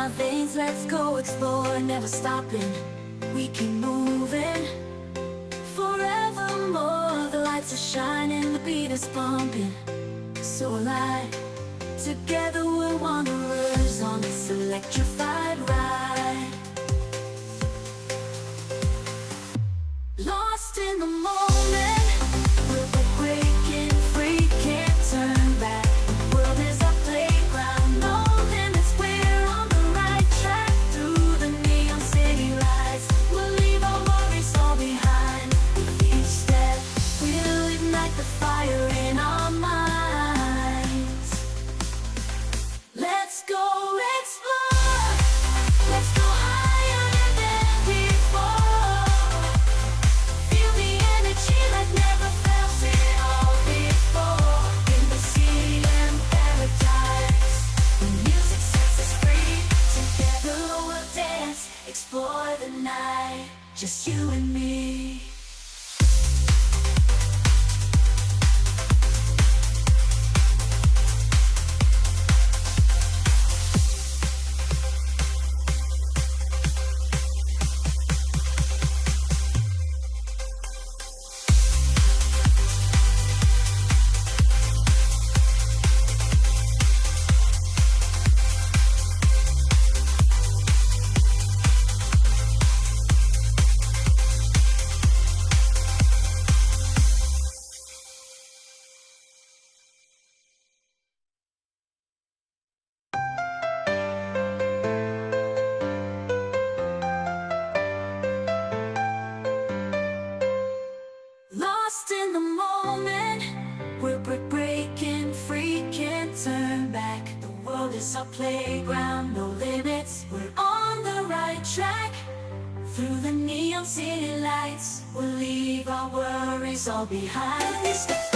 our veins, let's go explore, never stopping. We keep moving forevermore. The lights are shining, the beat is pumping, so alive. Together we're wanderers on this electrified ride. Lost in the moment, we're breaking free, can't turn back. The world is our playground, no limits, we're on the right track. Through the neon city lights, we'll leave our worries all behind. With each step, we'll ignite the fire in our minds. Let's go explore, let's go higher than before. Feel the energy like never felt it all before. In the city and paradise, when music sets us free, together we'll dance, explore the night, just you and me. Lost in the moment, we're breaking free, can't turn back. The world is our playground, no limits, we're on the right track. Through the neon city lights, we'll leave our worries all behind.